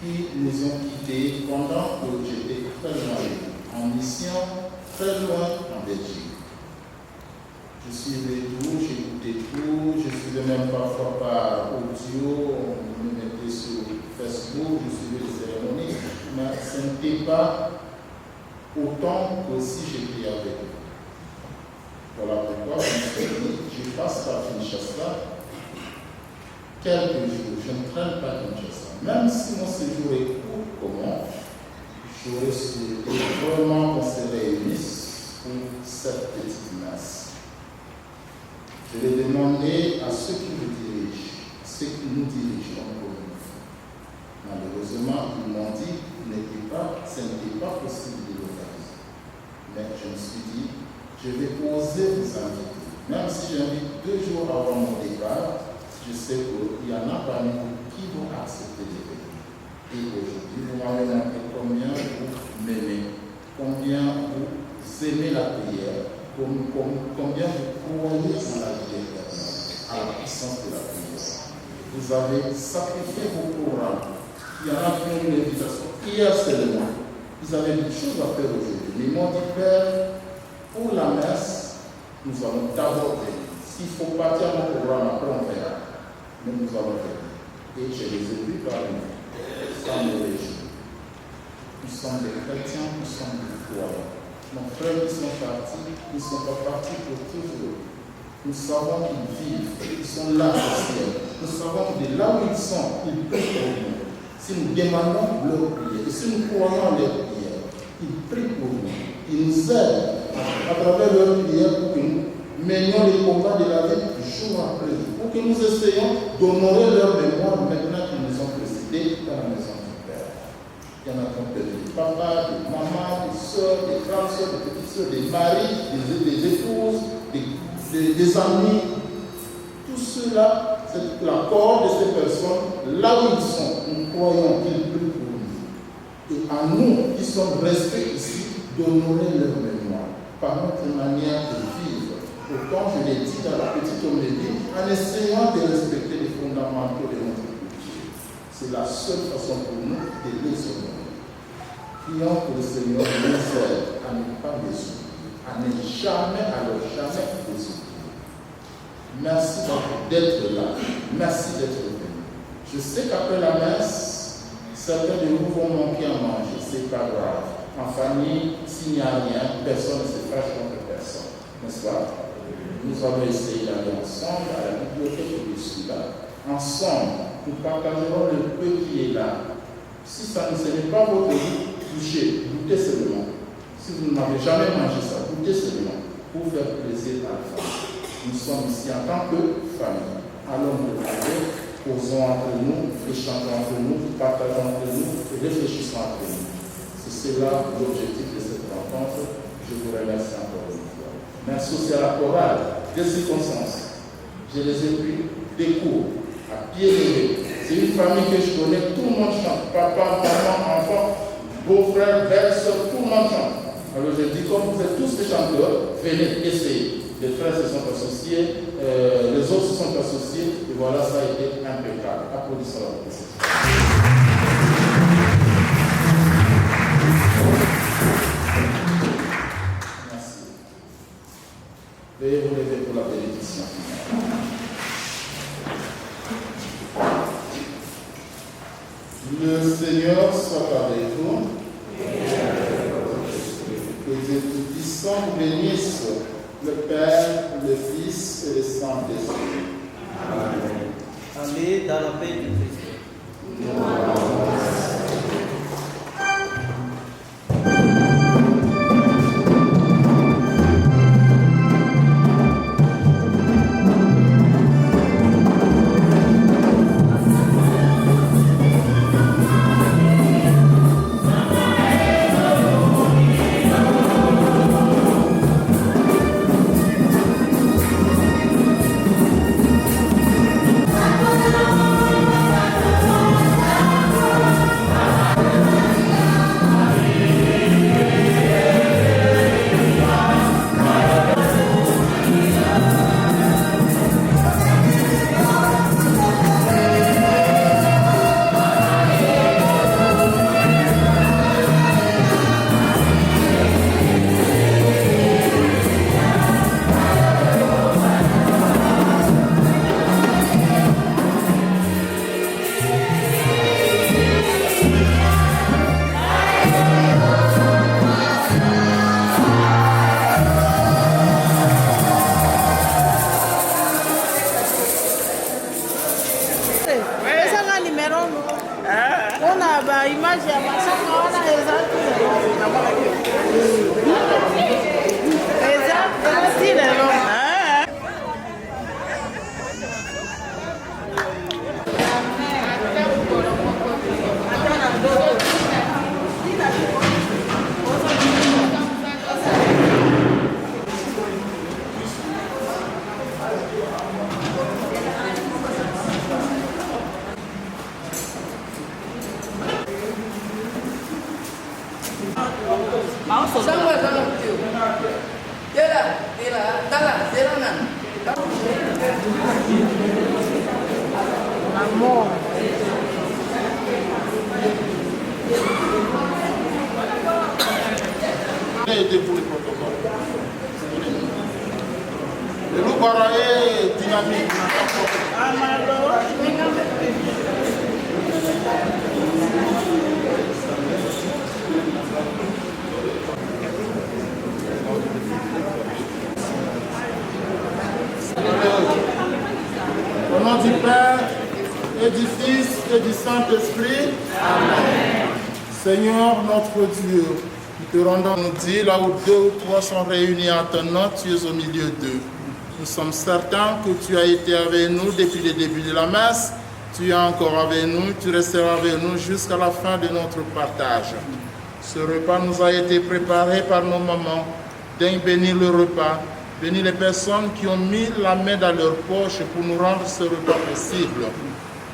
[SPEAKER 2] qui nous ont quittés pendant que j'étais très loin, en mission, très loin en Belgique. Je suivais tout, j'écoutais tout, je suivais même parfois par audio, on me mettait sur Facebook, je suivais les cérémonies, mais ce n'était pas autant que si j'étais avec eux. Voilà pourquoi je me suis dit, je passe par Kinshasa quelques jours, je ne traîne pas Kinshasa. Même si mon séjour est court, comment j'aurais souhaité vraiment qu'on se réunisse pour cette petite messe. Je l'ai demandé à ceux qui nous dirigent, à ceux qui nous dirigent en commun. Malheureusement, ils m'ont dit que ce n'était pas possible de l'organiser. Mais je me suis dit, je vais oser vous inviter. Même si j'invite 2 jours avant mon départ, je sais qu'il y en a parmi vous qui vont accepter de venir. Et aujourd'hui, vous m'avez montré combien vous m'aimez, combien vous aimez la prière, combien vous croyez en la vie éternelle, à la puissance de la prière. Vous avez sacrifié vos programmes. Il y en a qui ont une invitation. Hier seulement, vous avez des choses à faire aujourd'hui. Mais ils m'ont dit, Père, pour la messe, nous allons d'abord venir. S'il faut partir à mon programme, après on verra. Mais nous allons venir. Et je les ai vus parmi nous. Ça me réjouit. Nous sommes des chrétiens, nous sommes des croyants. Nos frères qui sont partis, ils ne sont pas partis pour toujours. Nous savons qu'ils vivent, ils sont là au ciel. Nous savons que de là où ils sont, ils prient pour nous. Si nous demandons leur prière, et si nous croyons en leur prière, ils prient pour nous. Ils nous aident à travers leur prière pour que nous menions les combats de la vie jour après jour. Pour que nous essayions d'honorer leur mémoire maintenant qu'ils nous ont précédés dans la maison du Père. Il y en a qui ont perdu des papas, des mamans, des soeurs, des grandes soeurs, des petites soeurs, des maris, des épouses, des amis. Tout cela, c'est l'accord de ces personnes, là où ils sont, nous croyons qu'ils prient pour nous. Et à nous qui sommes restés ici, d'honorer leur mémoire par notre manière de vivre. Pourtant, je l'ai dit dans la petite homélie, en essayant de respecter les fondamentaux de notre culture. C'est la seule façon pour nous de les honorer. Prions que le Seigneur nous aide à ne pas les oublier, à ne jamais, alors jamais les oublier. Merci d'être là. Merci d'être venu. Je sais qu'après la messe, certains de vous vont manquer à manger. C'est pas grave. En famille, s'il n'y a rien, personne ne se fâche contre personne. N'est-ce pas? Nous allons essayer d'aller ensemble à la bibliothèque où je suis là. Ensemble, nous partagerons le peu qui est là. Si ça ne n'est pas votre vie, touchez, goûtez seulement. Si vous n'avez jamais mangé ça, goûtez seulement pour faire plaisir à la famille. Nous sommes ici en tant que famille. Allons nous parler, posons entre nous, échangeons entre nous, partageons entre nous et réfléchissons entre nous. C'est cela l'objectif de cette rencontre. Je vous remercie encore une fois. Merci aussi à la chorale des circonstances. Je les ai pris des cours à pied levé. C'est une famille que je connais, tout le monde chante. Papa, maman, enfant, beau-frère, belle-sœur, tout le monde chante. Alors je dis, comme vous êtes tous des chanteurs, venez essayer. Les frères se sont associés, les autres se sont associés, et voilà, ça a été impeccable. Applaudissons la présidence. Merci. Veuillez vous lever pour la bénédiction. Le Seigneur soit avec vous. Que Dieu Tout-Puissant bénisse le Père, le Fils et le Saint-Esprit.
[SPEAKER 6] Amen. Allez dans la paix du Christ.
[SPEAKER 2] Aidez pour le protocole. Le loup baraé dynamique. Au nom du Père et du Fils et du Saint-Esprit. Amen. Seigneur notre Dieu, nous te rendons nous dire, là où 2 ou 3 sont réunis en ton nom, tu es au milieu d'eux. Nous sommes certains que tu as été avec nous depuis le début de la messe, tu es encore avec nous, tu resteras avec nous jusqu'à la fin de notre partage. Ce repas nous a été préparé par nos mamans. Daigne bénir le repas, bénis les personnes qui ont mis la main dans leur poche pour nous rendre ce repas possible.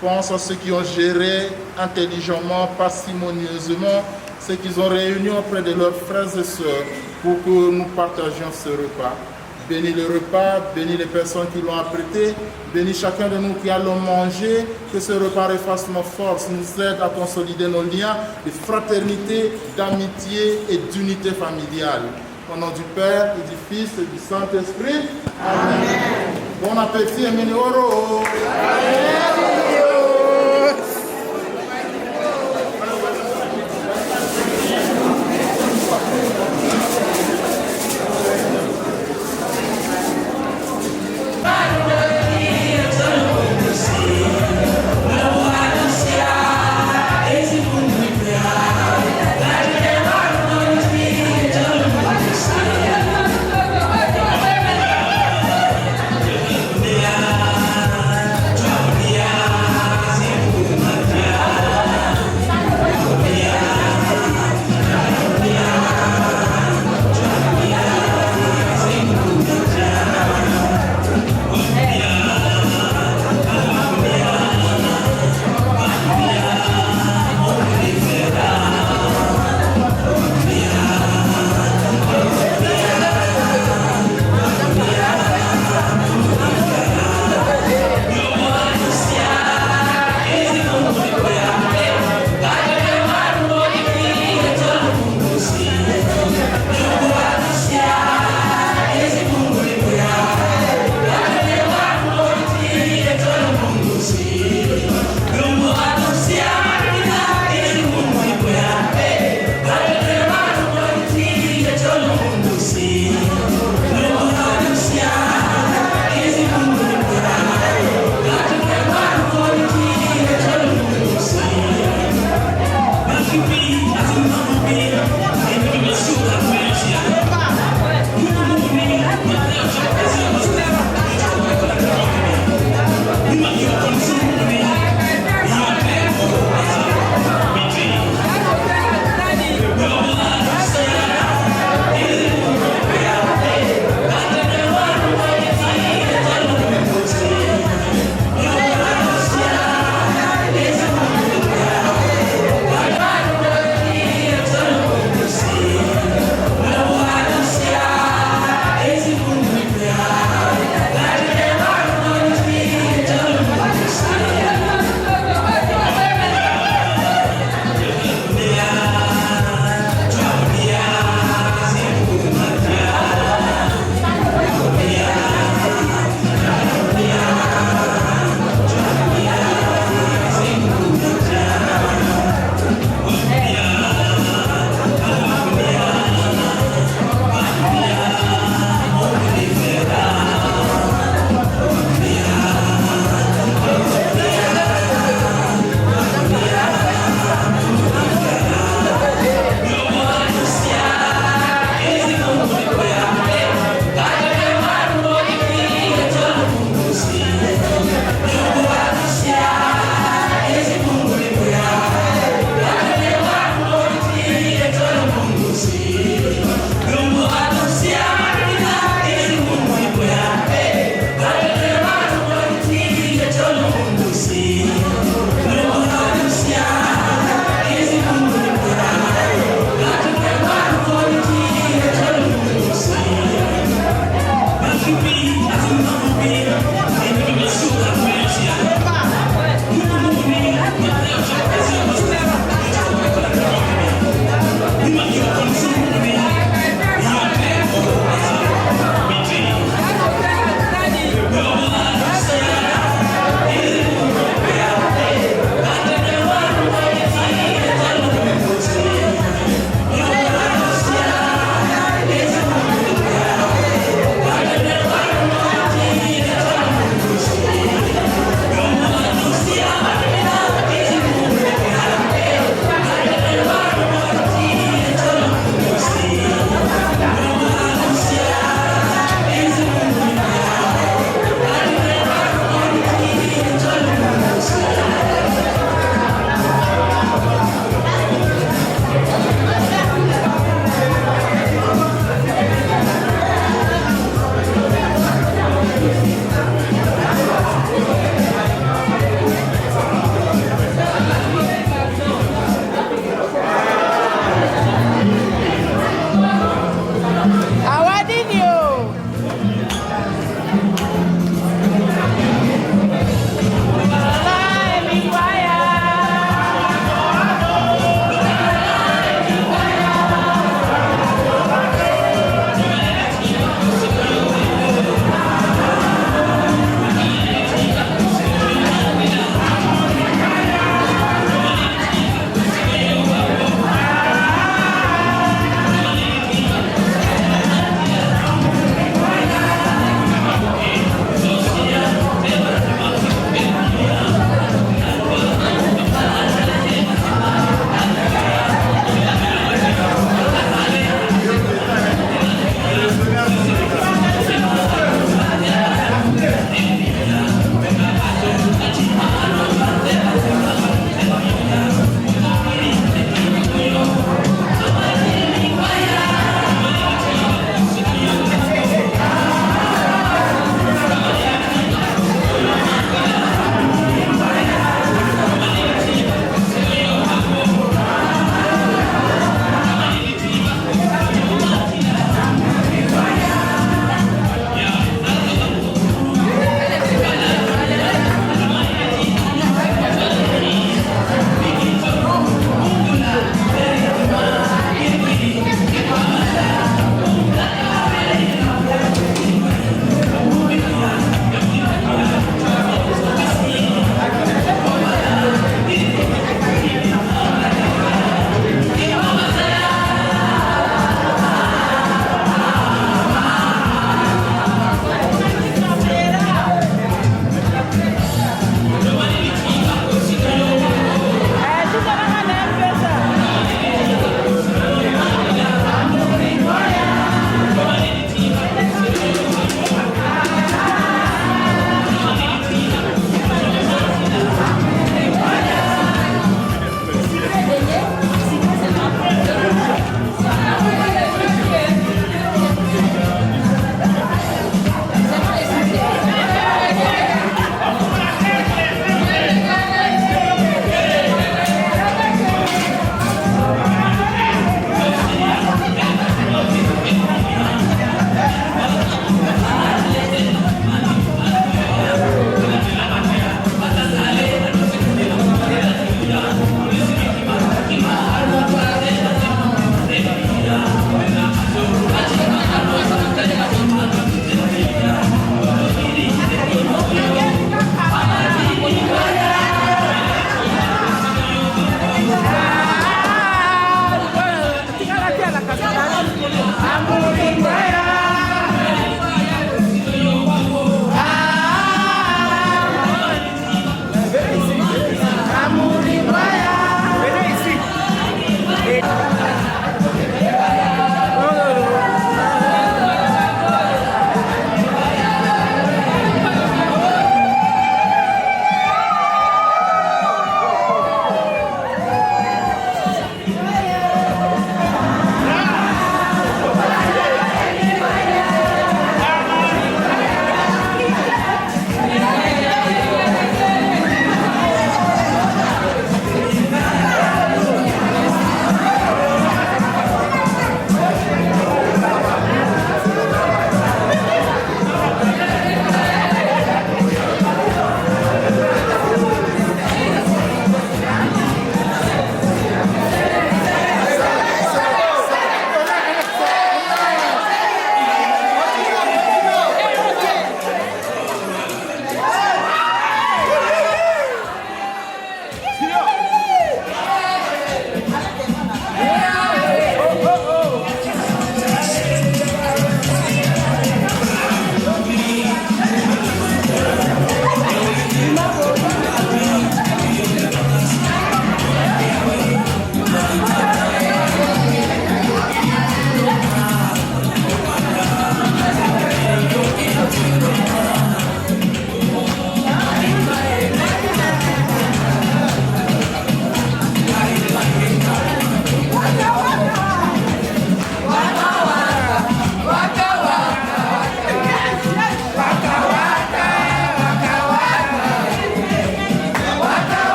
[SPEAKER 2] Pense à ceux qui ont géré intelligemment, parcimonieusement, ceux qu'ils ont réunis auprès de leurs frères et sœurs pour que nous partagions ce repas. Bénis le repas, bénis les personnes qui l'ont apprêté, bénis chacun de nous qui allons manger, que ce repas refasse nos forces, nous aide à consolider nos liens de fraternité, d'amitié et d'unité familiale. Au nom du Père et du Fils et du Saint-Esprit. Amen. Bon appétit, Emilioro.
[SPEAKER 7] Yeah.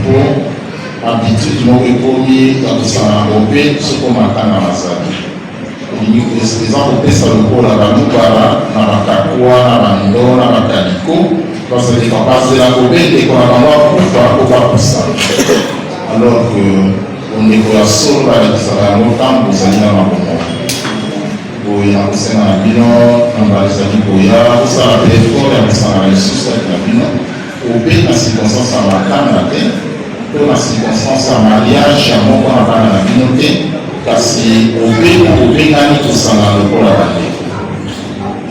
[SPEAKER 2] po habitude moko ekomi ya kosala yango mpe soko makanga mazali eza kopesa lokola banubala na bakakwa na bando na bakaliko bazali kapazela kobendeko na bango akufa po bakusa alors que ondeko ya solo balekisaka yango ntango ozali na mabomo boye na kosenga na bino na bazali koya kosala pe effort ya kosanga na lisusu na bino obe na circonstance ya makanga te to na circonstance ya mariage ya moko na bana na bino te kasi obengani kosanga lokola bandeko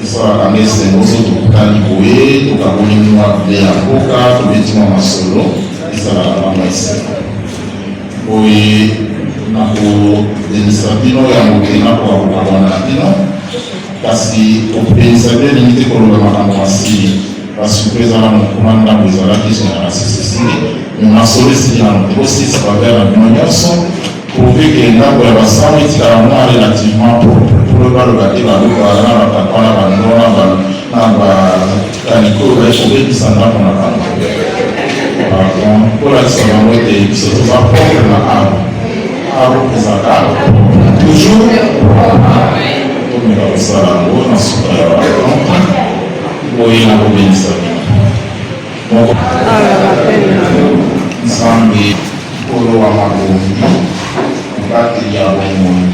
[SPEAKER 2] esalaka nde esengo so tokutani boye tokaboli mwa ble ya mboka tobeti mwa masolo esalaka mama esengo boye na kodenisa bino ya mokenga mpo akokabwana na bino kasi kopelisa bino elingi te koloba makambo masili basupe ezala mokuma ndambo ezalaki génération sesili masolo esili nano te kosilisa bavere na bino nyonso prouve ke ndambo ya basango etikala mwa relativement propre pour baloba te balobala na batapa na bando na bakaliko oyo kobebisa ndambo na bango kolakisa bango ete biso toza propre na aro ezaka toujours tomeka kosala yango na suka ya bakonte boye na kobebisa bino nzambe nkolo wa mabongi mokateli ya bomoi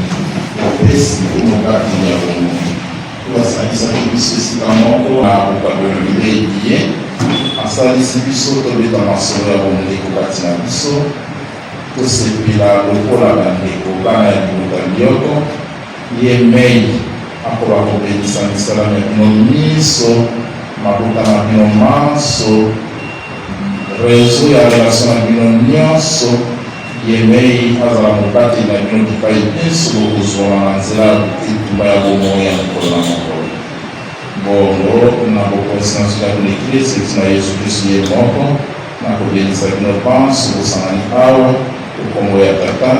[SPEAKER 2] opesi mokateli ya bomoi basalisaki biso esika moko na kokabeli bilei ye asalisi biso tobeta masolo ya bomondeko kati na biso tosepela lokola bandeko bana ya bilota lioko ye mei akoba kobebisa misala na bino miso maboka na bino manso réseau ya relation na bino nyonso yemei azala mokate na bino dipai nyonso bokozwama na nzela ya etumba ya bomoi ya mokolo na mokolo bongo na bokonzi na nzela ya l'église eti na yesu kristu ye moko na kobelisa bino panso bosangani awa okombo ya tata